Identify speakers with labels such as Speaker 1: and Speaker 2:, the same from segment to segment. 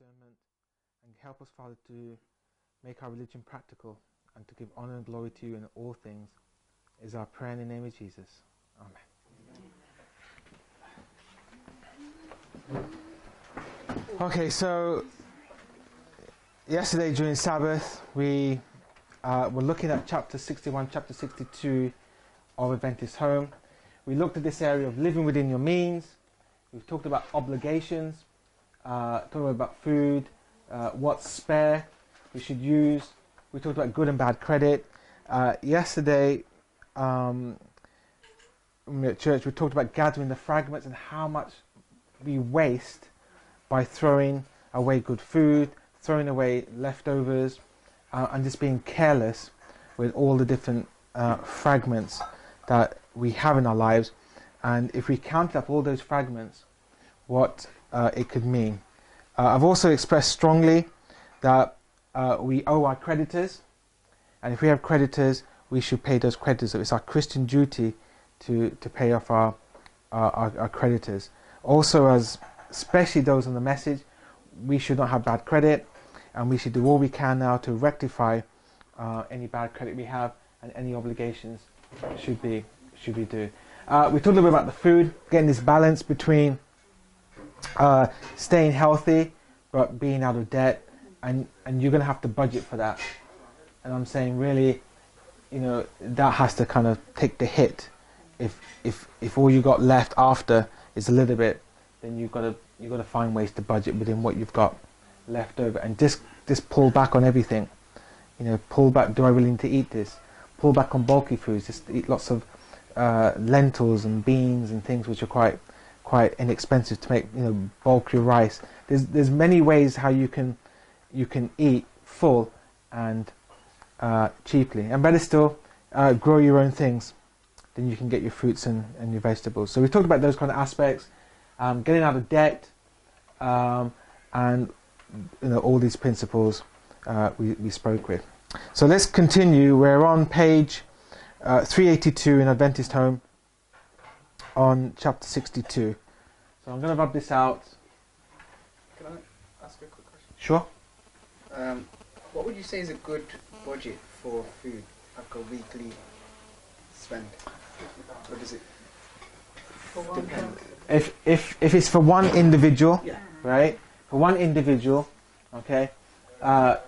Speaker 1: discernment, and help us, Father, to make our religion practical and to give honor and glory to you in all things, is our prayer in the name of Jesus. Amen. Okay, so yesterday during Sabbath, we were looking at chapter 61, chapter 62 of Adventist Home. We looked at this area of living within your means. We've talked about obligations, talked about food, what's spare we should use. We talked about good and bad credit. Yesterday, at church, we talked about gathering the fragments and how much we waste by throwing away good food, throwing away leftovers, and just being careless with all the different fragments that we have in our lives. And if we count up all those fragments, what it could mean. I've also expressed strongly that we owe our creditors, and if we have creditors, we should pay those creditors. So it's our Christian duty to pay off our creditors. Also, especially those on the message, we should not have bad credit, and we should do all we can now to rectify any bad credit we have, and any obligations should we do. We talked a little bit about the food, getting this balance between staying healthy but being out of debt, and you're going to have to budget for that. And I'm saying, really, that has to kind of take the hit. If all you got left after is a little bit, then you've got to find ways to budget within what you've got left over, and just pull back on everything. Pull back. Do I really need to eat this? Pull back on bulky foods. Just eat lots of lentils and beans and things which are quite inexpensive to make. Bulk your rice. There's many ways how you can eat full and cheaply, and better still, grow your own things. Then you can get your fruits and your vegetables. So we talked about those kind of aspects, getting out of debt, and all these principles we spoke with. So let's continue. We're on page 382 in Adventist Home, on chapter 62. So I'm going to rub this out.
Speaker 2: Can I ask a quick question?
Speaker 1: Sure.
Speaker 2: What would you say is a good budget for food, like a weekly spend? Or does it depend?
Speaker 1: If it's for one individual,
Speaker 2: Yeah.
Speaker 1: right? For one individual, okay, £1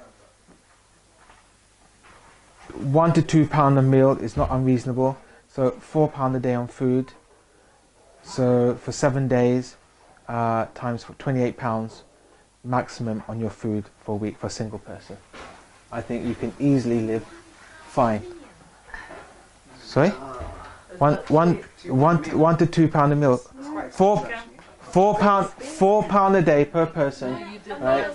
Speaker 1: to £2 a meal is not unreasonable. So £4 a day on food. So for 7 days, times for £28 maximum on your food for a week for a single person. I think you can easily live fine. Sorry, one to £2 a meal. £4 a day per person. Right?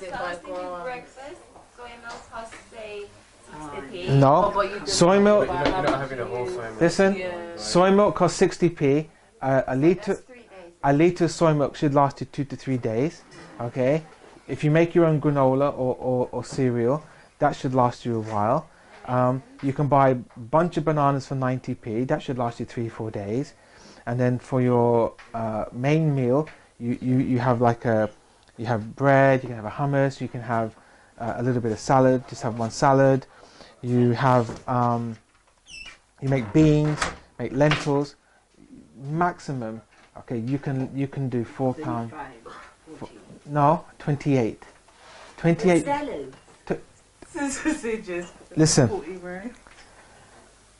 Speaker 1: No, soy milk.
Speaker 3: You're not having a whole soy milk.
Speaker 1: Listen, soy milk costs 60p. A litre of soy milk should last you 2 to 3 days. Okay, if you make your own granola or cereal, that should last you a while. You can buy a bunch of bananas for 90p. That should last you 3-4 days. And then for your main meal, you have you have bread. You can have a hummus. You can have a little bit of salad. Just have one salad. You have you make beans, make lentils. Maximum, okay, you can do £4. No, 28. 28. Listen,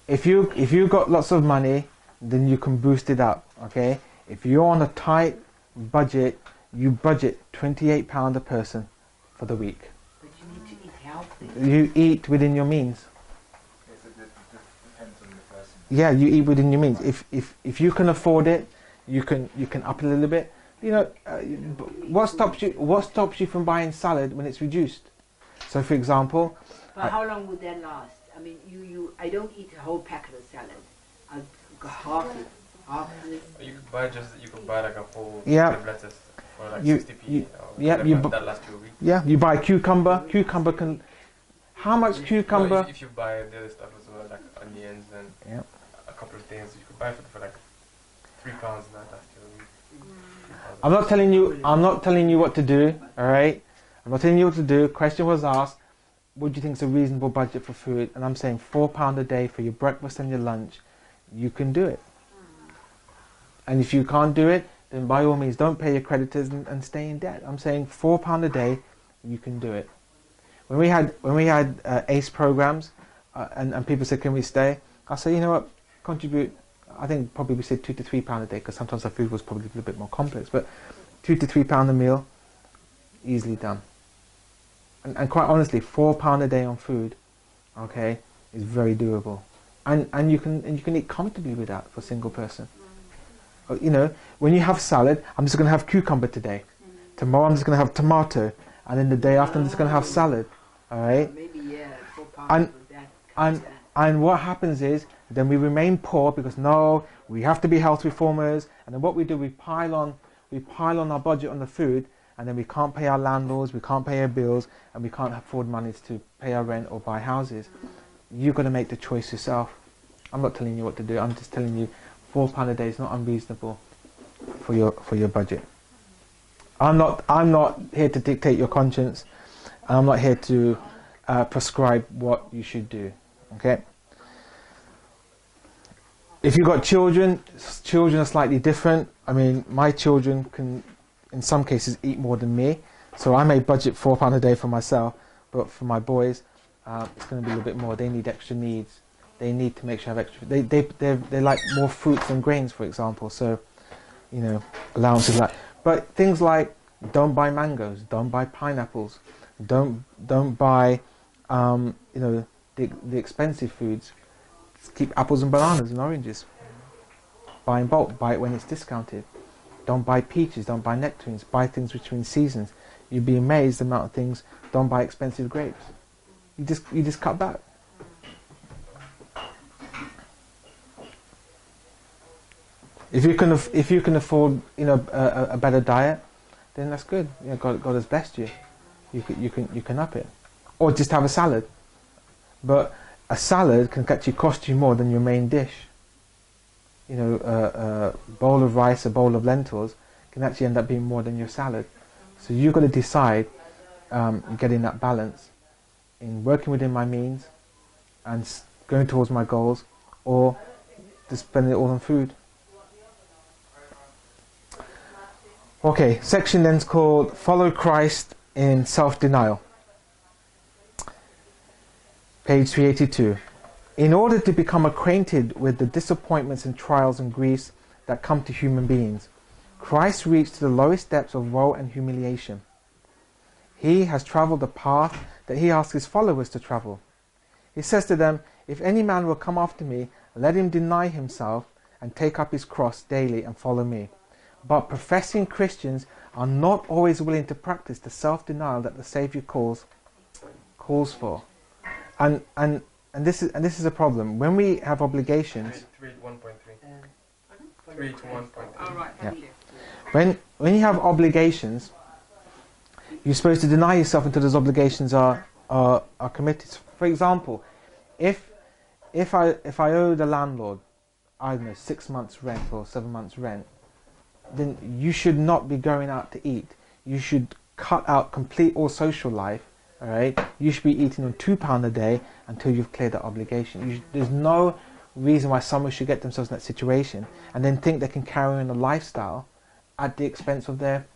Speaker 1: if you got lots of money, then you can boost it up. Okay, if you're on a tight budget, you budget £28 a person for the week.
Speaker 4: But you need to eat healthy.
Speaker 1: You eat within your means.
Speaker 3: Yes, it depends on the person.
Speaker 1: Yeah, you eat within your means. If you can afford it, you can up a little bit. What stops you from buying salad when it's reduced? So, for example.
Speaker 4: But how long would that last? I mean, I don't eat a whole packet of salad. I'll go half of this.
Speaker 3: You could buy like a whole
Speaker 1: Yeah.
Speaker 3: of lettuce for like
Speaker 1: You-
Speaker 3: 60p.
Speaker 1: you-
Speaker 3: or
Speaker 1: yeah,
Speaker 3: whatever, that lasts you a week.
Speaker 1: Yeah, you buy cucumber. Cucumber can. How much cucumber?
Speaker 3: No, if you buy the other stuff as well, like onions and
Speaker 1: Yeah.
Speaker 3: a couple of things, you could buy it for like £3 and that lasts you a week.
Speaker 1: I'm not telling you what to do. All right. I'm not telling you what to do. Question was asked, what do you think is a reasonable budget for food? And I'm saying £4 a day for your breakfast and your lunch. You can do it. And if you can't do it, then by all means don't pay your creditors and stay in debt. I'm saying £4 a day, you can do it. When we had ACE programs and people said, can we stay? I said, you know what, contribute. I think probably we said £2 to £3 a day, because sometimes the food was probably a little bit more complex, but £2 to £3 a meal, easily done. And quite honestly, £4 a day on food, okay, is very doable. And you can eat comfortably with that for a single person. You know, when you have salad, I'm just going to have cucumber today. Tomorrow I'm just going to have tomato, and then the day after I'm just going to have salad. All right.
Speaker 4: Maybe £4 with that.
Speaker 1: And what happens is then we remain poor because no, we have to be health reformers, and then what we do, we pile on our budget on the food, and then we can't pay our landlords, we can't pay our bills, and we can't afford money to pay our rent or buy houses. You've got to make the choice yourself. I'm not telling you what to do. I'm just telling you £4 a day is not unreasonable for your budget. I'm not here to dictate your conscience. I'm not here to prescribe what you should do. Okay. If you've got children are slightly different. I mean, my children can, in some cases, eat more than me. So I may budget £4 a day for myself, but for my boys, it's going to be a little bit more. They need extra needs. They need to make sure I have extra. They like more fruits and grains, for example. So, you know, allowances like. But things like don't buy mangoes, don't buy pineapples, don't buy, you know, the expensive foods. Just keep apples and bananas and oranges. Buy in bulk. Buy it when it's discounted. Don't buy peaches. Don't buy nectarines. Buy things between seasons. You'd be amazed the amount of things. Don't buy expensive grapes. You just cut back. If you can afford, you know, a better diet, then that's good. You know, God has blessed you. You can up it, or just have a salad. But a salad can actually cost you more than your main dish. You know, a bowl of rice, a bowl of lentils can actually end up being more than your salad. So you've got to decide, getting that balance in working within my means and going towards my goals, or just spending it all on food. Okay, section then's called Follow Christ in Self-Denial. Page 382. In order to become acquainted with the disappointments and trials and griefs that come to human beings, Christ reached to the lowest depths of woe and humiliation. He has travelled the path that he asked his followers to travel. He says to them, if any man will come after me, let him deny himself and take up his cross daily and follow me. But professing Christians are not always willing to practice the self-denial that the Saviour calls for. And this is a problem. When we have obligations,
Speaker 3: 3 to 1.3. 3 to 1.3.
Speaker 4: All right.
Speaker 1: Yeah. When you have obligations, you're supposed to deny yourself until those obligations are committed. For example, if I owe the landlord, I don't know, 6 months rent or 7 months rent, then you should not be going out to eat. You should cut out complete all social life. All right, you should be eating on £2 a day until you've cleared that obligation. There's no reason why someone should get themselves in that situation and then think they can carry on a lifestyle at the expense of their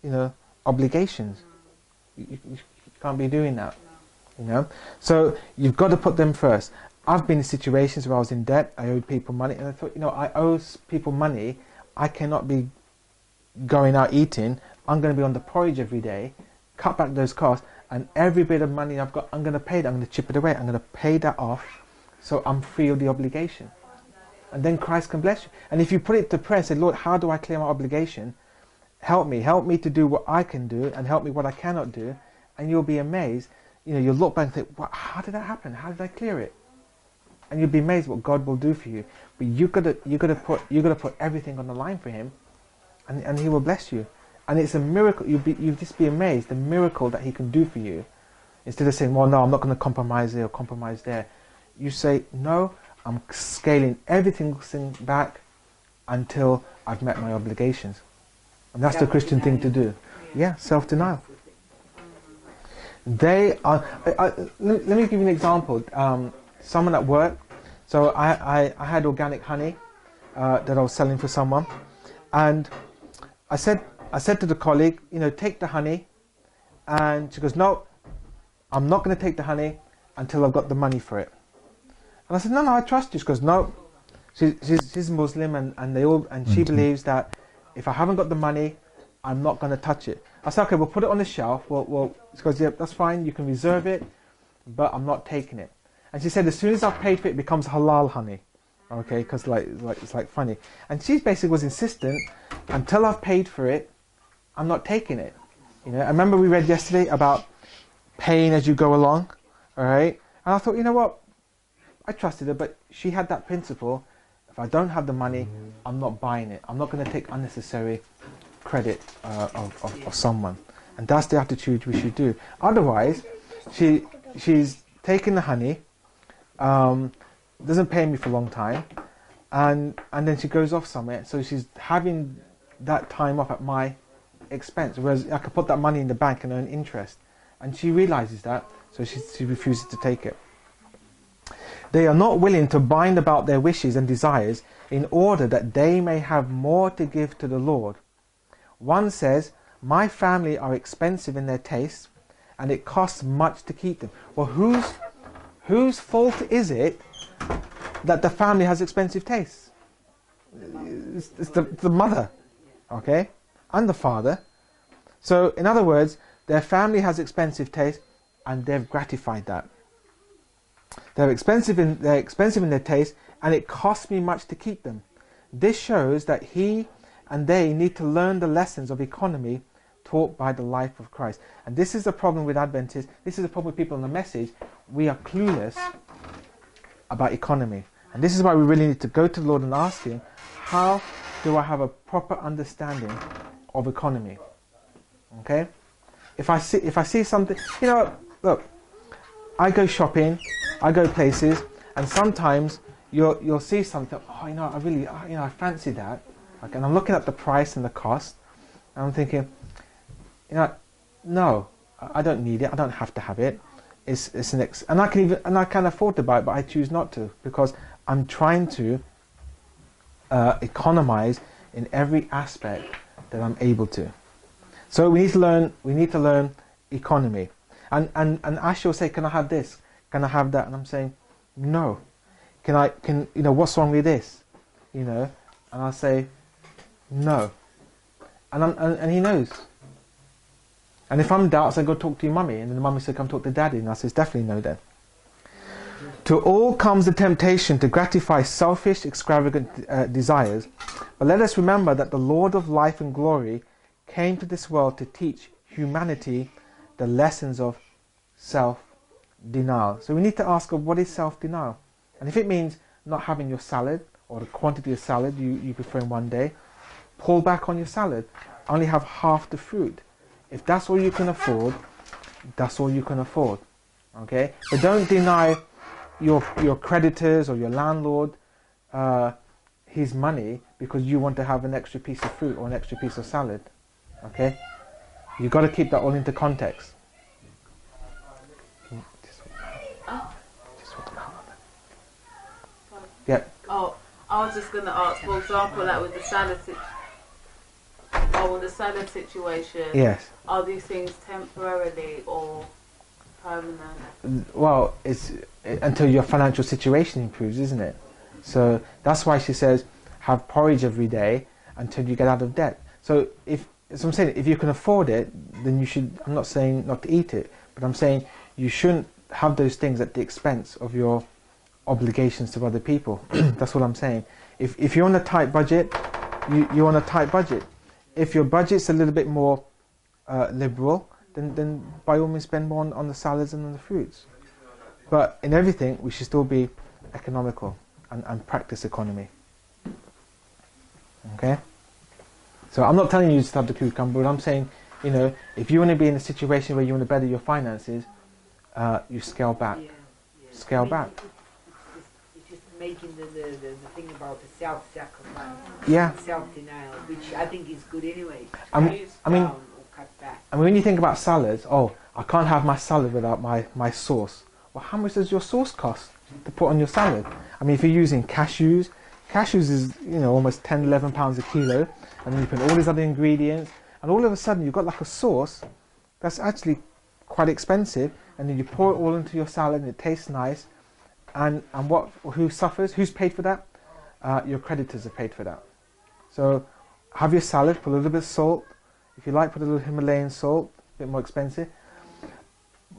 Speaker 1: you know, obligations. You can't be doing that. You know, so you've got to put them first. I've been in situations where I was in debt. I owed people money, and I thought, you know, I owe people money. I cannot be going out eating. I'm going to be on the porridge every day. Cut back those costs, and every bit of money I've got, I'm going to pay that. I'm going to chip it away. I'm going to pay that off, so I'm free of the obligation. And then Christ can bless you. And if you put it to prayer, say, Lord, how do I clear my obligation? Help me to do what I can do, and help me what I cannot do. And you'll be amazed. You know, you'll look back and think, what, how did that happen? How did I clear it? And you'll be amazed what God will do for you. But you got to put everything on the line for Him, and He will bless you. And it's a miracle. You'll just be amazed the miracle that He can do for you. Instead of saying, well, no, I'm not going to compromise here or compromise there. You say, no, I'm scaling everything back until I've met my obligations. And that's the Christian thing to do. Yeah, self-denial. They are. Let me give you an example. Someone at work. So I had organic honey that I was selling for someone, and I said to the colleague, take the honey, and she goes, no, I'm not going to take the honey until I've got the money for it. And I said, no, I trust you. She goes, no. She's Muslim, and she believes that if I haven't got the money, I'm not going to touch it. I said, okay, we'll put it on the shelf. She goes, yeah, that's fine. You can reserve it, but I'm not taking it. And she said, as soon as I've paid for it, it becomes halal honey. Okay, because it's like funny. And she basically was insistent, until I've paid for it, I'm not taking it. I remember we read yesterday about paying as you go along. All right, and I thought, you know what? I trusted her, but she had that principle. If I don't have the money, I'm not buying it. I'm not going to take unnecessary credit of someone. And that's the attitude we should do. Otherwise, she's taking the honey, doesn't pay me for a long time, and then she goes off somewhere. So she's having that time off at my expense, whereas I could put that money in the bank and earn interest. And she realizes that, so she refuses to take it. They are not willing to bind about their wishes and desires in order that they may have more to give to the Lord. One says, my family are expensive in their tastes, and it costs much to keep them. Well, whose fault is it that the family has expensive tastes? It's the mother, okay, and the father. So, in other words, their family has expensive taste, and they've gratified that. They're expensive in their taste, and it costs me much to keep them. This shows that he and they need to learn the lessons of economy taught by the life of Christ. And this is the problem with Adventists. This is the problem with people in the message. We are clueless about economy. And this is why we really need to go to the Lord and ask Him, how do I have a proper understanding of economy? Okay? If I see something, look, I go shopping, I go places, and sometimes you'll see something. Oh, I really, I fancy that. Okay, and I'm looking at the price and the cost, and I'm thinking, no, I don't need it. I don't have to have it. And I can afford to buy it, but I choose not to because I'm trying to economize in every aspect that I'm able to. So we need to learn economy. And Ashley will say, can I have this? Can I have that? And I'm saying, no. What's wrong with this? And I'll say, no. And he knows. And if I'm in doubt, I say, go talk to your mummy. And then the mummy said, come talk to daddy. And I says, definitely no then. To all comes the temptation to gratify selfish, extravagant desires. But let us remember that the Lord of life and glory came to this world to teach humanity the lessons of self-denial. So we need to ask, what is self-denial? And if it means not having your salad, or the quantity of salad you prefer in one day, pull back on your salad. Only have half the fruit. If that's all you can afford, that's all you can afford. Okay? But don't deny your creditors or your landlord his money because you want to have an extra piece of fruit or an extra piece of salad. Okay? You've got to keep that all into context. Yeah.
Speaker 5: Oh, I was just going to ask, for example, like with the salad situation.
Speaker 1: Yes.
Speaker 5: Are these things temporarily or permanent?
Speaker 1: Well, it's until your financial situation improves, isn't it? So that's why she says, have porridge every day until you get out of debt. So I'm saying, if you can afford it, then you should. I'm not saying not to eat it, but I'm saying you shouldn't have those things at the expense of your obligations to other people. That's what I'm saying. If you're on a tight budget, you're on a tight budget. If your budget's a little bit more liberal, then by all means spend more on the salads and on the fruits. But in everything, we should still be economical and practice economy. Okay? So I'm not telling you to start the cucumber, but I'm saying, if you want to be in a situation where you want to better your finances, you scale back.
Speaker 4: Yeah.
Speaker 1: Scale back.
Speaker 4: It's just making the thing about the self-sacrifice,
Speaker 1: Yeah.
Speaker 4: self-denial, which I think is good anyway.
Speaker 1: I mean,
Speaker 4: Down or cut back.
Speaker 1: I mean, when you think about salads, oh, I can't have my salad without my sauce. Well, how much does your sauce cost to put on your salad? I mean, if you're using cashews is, almost 10, 11 pounds a kilo, and then you put all these other ingredients, and all of a sudden you've got like a sauce that's actually quite expensive, and then you pour it all into your salad and it tastes nice, and who suffers? Who's paid for that? Your creditors are paid for that. So have your salad, put a little bit of salt. If you like, put a little Himalayan salt, a bit more expensive.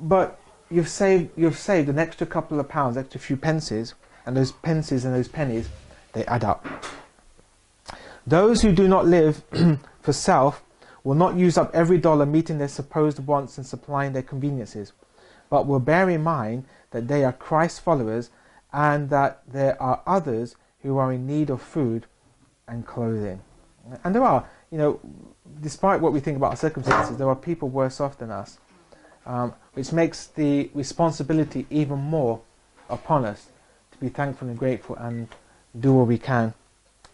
Speaker 1: But you've saved an extra couple of pounds, extra few pences, and those pences and those pennies, they add up. Those who do not live for self will not use up every dollar meeting their supposed wants and supplying their conveniences, but will bear in mind that they are Christ's followers and that there are others who are in need of food and clothing. And there are, despite what we think about our circumstances, there are people worse off than us, which makes the responsibility even more upon us to be thankful and grateful and do what we can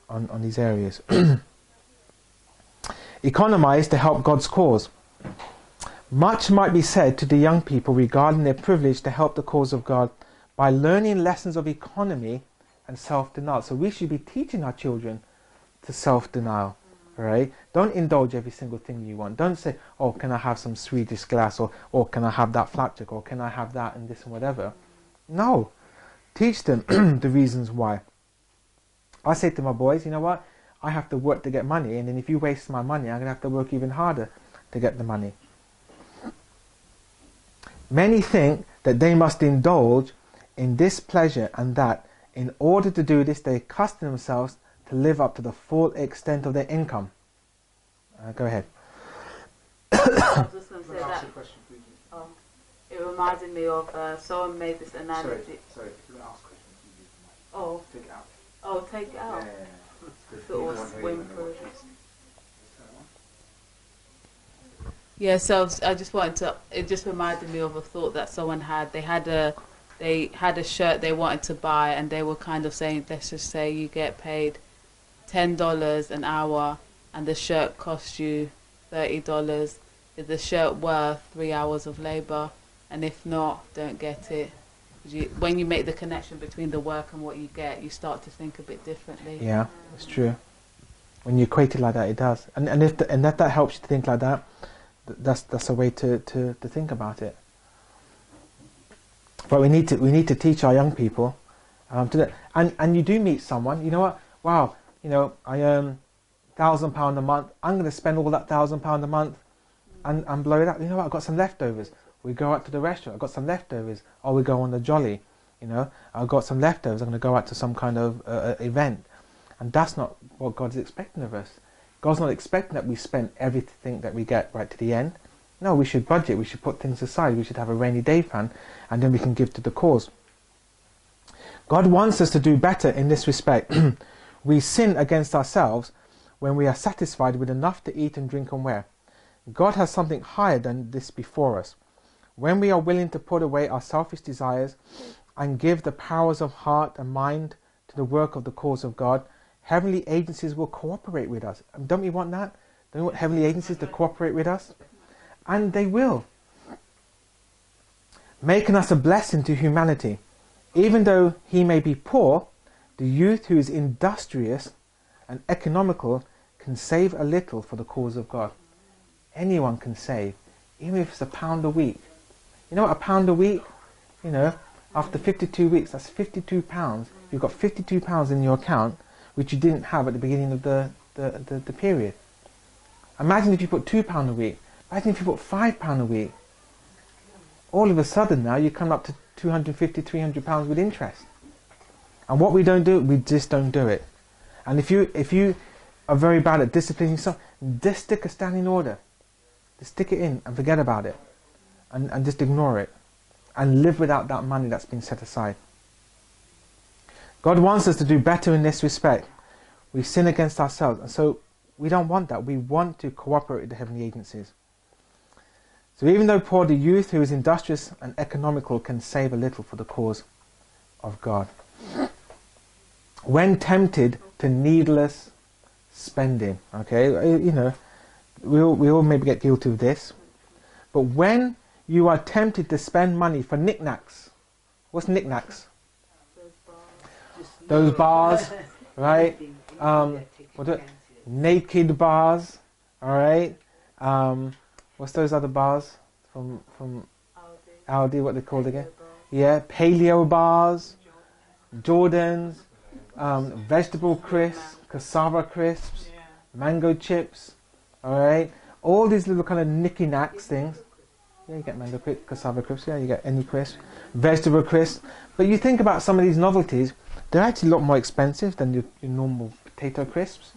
Speaker 1: on these areas. Economize to help God's cause. Much might be said to the young people regarding their privilege to help the cause of God by learning lessons of economy and self-denial. So we should be teaching our children to self-denial, right? Don't indulge every single thing you want. Don't say, oh, can I have some Swedish glass, or can I have that flapjack, or can I have that and this and whatever. No. Teach them the reasons why. I say to my boys, you know what? I have to work to get money, and then if you waste my money, I'm going to have to work even harder to get the money. Many think that they must indulge in this pleasure and that. In order to do this, they accustom themselves to live up to the full extent of their income. Go ahead.
Speaker 5: I was just going to say that. It reminded me of someone made this analogy.
Speaker 2: Sorry, if you're going to ask a question, can you use the mic?
Speaker 5: Oh.
Speaker 2: Take it out.
Speaker 5: Oh, take it out.
Speaker 2: Yeah.
Speaker 5: So it was Wimper. Yeah, so I just wanted to. It just reminded me of a thought that someone had. They had a shirt they wanted to buy, and they were kind of saying, let's just say you get paid $10 an hour, and the shirt costs you $30. Is the shirt worth 3 hours of labor? And if not, don't get it. When you make the connection between the work and what you get, you start to think a bit differently.
Speaker 1: Yeah, it's true. When you equate it like that, it does. And if that helps you to think like that, that's a way to think about it. But we need to teach our young people to that. And you do meet someone. You know what? Wow. I earn £1,000 a month. I'm going to spend all that £1,000 a month and blow it up. You know what? I've got some leftovers. We go out to the restaurant. I've got some leftovers. Or we go on the jolly. I've got some leftovers. I'm going to go out to some kind of event. And that's not what God's expecting of us. God's not expecting that we spend everything that we get right to the end. No, we should budget. We should put things aside. We should have a rainy day fund, and then we can give to the cause. God wants us to do better in this respect. We sin against ourselves when we are satisfied with enough to eat and drink and wear. God has something higher than this before us. When we are willing to put away our selfish desires and give the powers of heart and mind to the work of the cause of God, heavenly agencies will cooperate with us. And don't we want that? Don't we want heavenly agencies to cooperate with us? And they will. Making us a blessing to humanity. Even though he may be poor, the youth who is industrious and economical can save a little for the cause of God. Anyone can save, even if it's £1 a week. You know what, £1 a week? After 52 weeks, that's £52. You've got £52 in your account, which you didn't have at the beginning of the period. Imagine if you put £2 a week. Imagine if you put £5 a week. All of a sudden now you come up to £250, £300 with interest. And what we don't do, we just don't do it. And if you are very bad at disciplining yourself, just stick a standing order. Just stick it in and forget about it. And just ignore it. And live without that money that's been set aside. God wants us to do better in this respect. We sin against ourselves, and so we don't want that. We want to cooperate with the heavenly agencies. So even though poor, the youth who is industrious and economical can save a little for the cause of God. When tempted to needless spending, okay, we all maybe get guilty of this. But when you are tempted to spend money for knickknacks, what's knickknacks? Those bars, right? What are, naked bars, all right? What's those other bars from Aldi? What they called again? Yeah, paleo bars, Jordans, vegetable crisps, cassava crisps, mango chips, all right? All these little kind of knicky-knacks things. Yeah, you get mango crisps, cassava crisps, yeah, you get any crisp, vegetable crisps. But you think about some of these novelties, they're actually a lot more expensive than your normal potato crisps,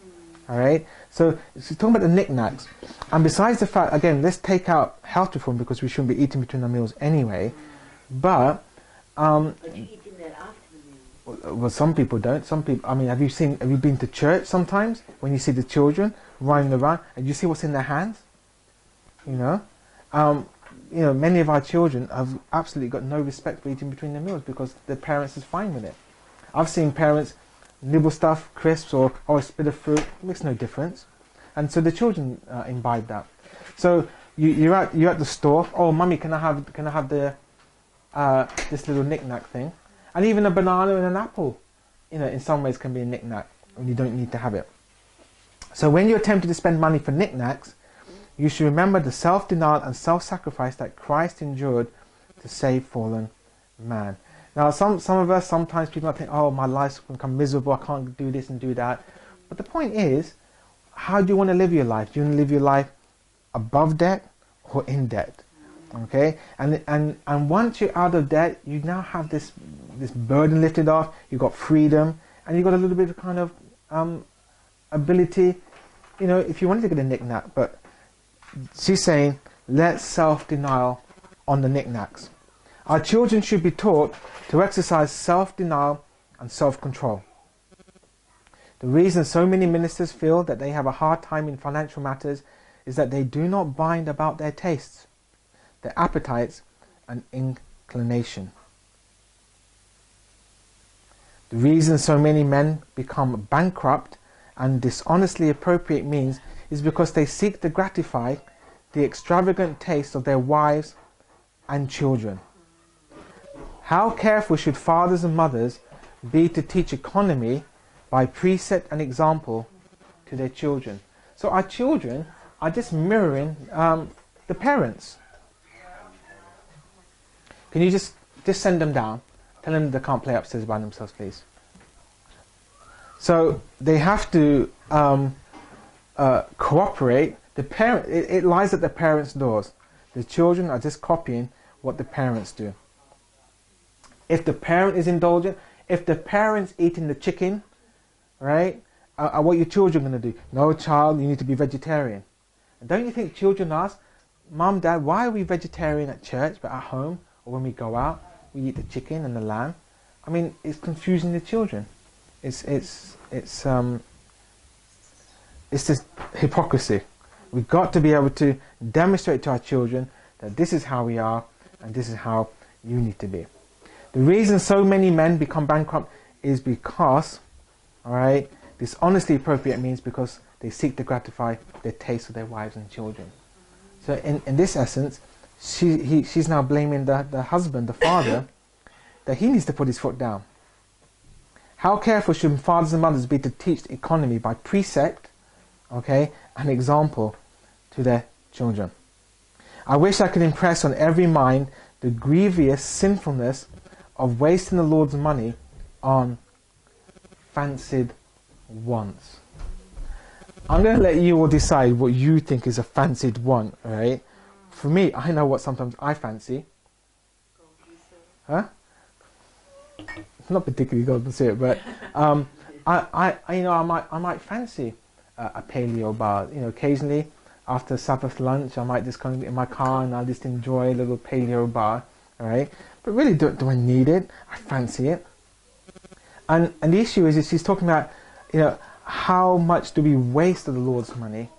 Speaker 1: all right? So it's talking about the knickknacks. And besides the fact, again, let's take out health reform because we shouldn't be eating between our meals anyway. But
Speaker 4: But you eating that after the meal.
Speaker 1: well, some people don't. Some people. I mean, have you been to church sometimes when you see the children running around and you see what's in their hands? You know, many of our children have absolutely got no respect for eating between their meals because their parents is fine with it. I've seen parents nibble stuff, crisps, or a bit of fruit. It makes no difference, and so the children imbibe that. So you're at the store. Oh, mummy, can I have the this little knick-knack thing? And even a banana and an apple, you know, in some ways can be a knick-knack, and you don't need to have it. So when you're tempted to spend money for knick-knacks, you should remember the self-denial and self-sacrifice that Christ endured to save fallen man. Now, some of us, sometimes people might think, oh, my life's going to become miserable, I can't do this and do that. But the point is, how do you want to live your life? Do you want to live your life above debt or in debt? Okay, and once you're out of debt, you now have this burden lifted off. You've got freedom, and you've got a little bit of kind of ability. You know, if you wanted to get a knick-knack, but she's saying, let self-denial on the knick-knacks. Our children should be taught to exercise self-denial and self-control. The reason so many ministers feel that they have a hard time in financial matters is that they do not bind about their tastes, their appetites and inclination. The reason so many men become bankrupt and dishonestly appropriate means is because they seek to gratify the extravagant tastes of their wives and children. How careful should fathers and mothers be to teach economy by precept and example to their children? So our children are just mirroring the parents. Can you just send them down? Tell them they can't play upstairs by themselves, please. So they have to cooperate. The parent, it lies at the parents' doors. The children are just copying what the parents do. If the parent is indulgent, if the parent's eating the chicken, right, what your children going to do? No, child, you need to be vegetarian. And don't you think children ask, Mum, Dad, why are we vegetarian at church, but at home or when we go out, we eat the chicken and the lamb? I mean, it's confusing the children. It's just hypocrisy. We've got to be able to demonstrate to our children that this is how we are and this is how you need to be. The reason so many men become bankrupt is because, all right, dishonestly appropriate means because they seek to gratify the taste of their wives and children. So in this essence, she's now blaming the husband, the father, that he needs to put his foot down. How careful should fathers and mothers be to teach economy by precept, okay, and example to their children? I wish I could impress on every mind the grievous sinfulness of wasting the Lord's money on fancied wants. I'm going to let you all decide what you think is a fancied want, right? For me, I know what sometimes I fancy. Huh? Not particularly golden syrup, but I might fancy a paleo bar. You know, occasionally after Sabbath lunch, I might just come in my car and I'll just enjoy a little paleo bar, all right? But really, do I need it? I fancy it. And the issue is she's talking about, you know, how much do we waste of the Lord's money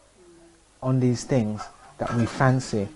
Speaker 1: on these things that we fancy?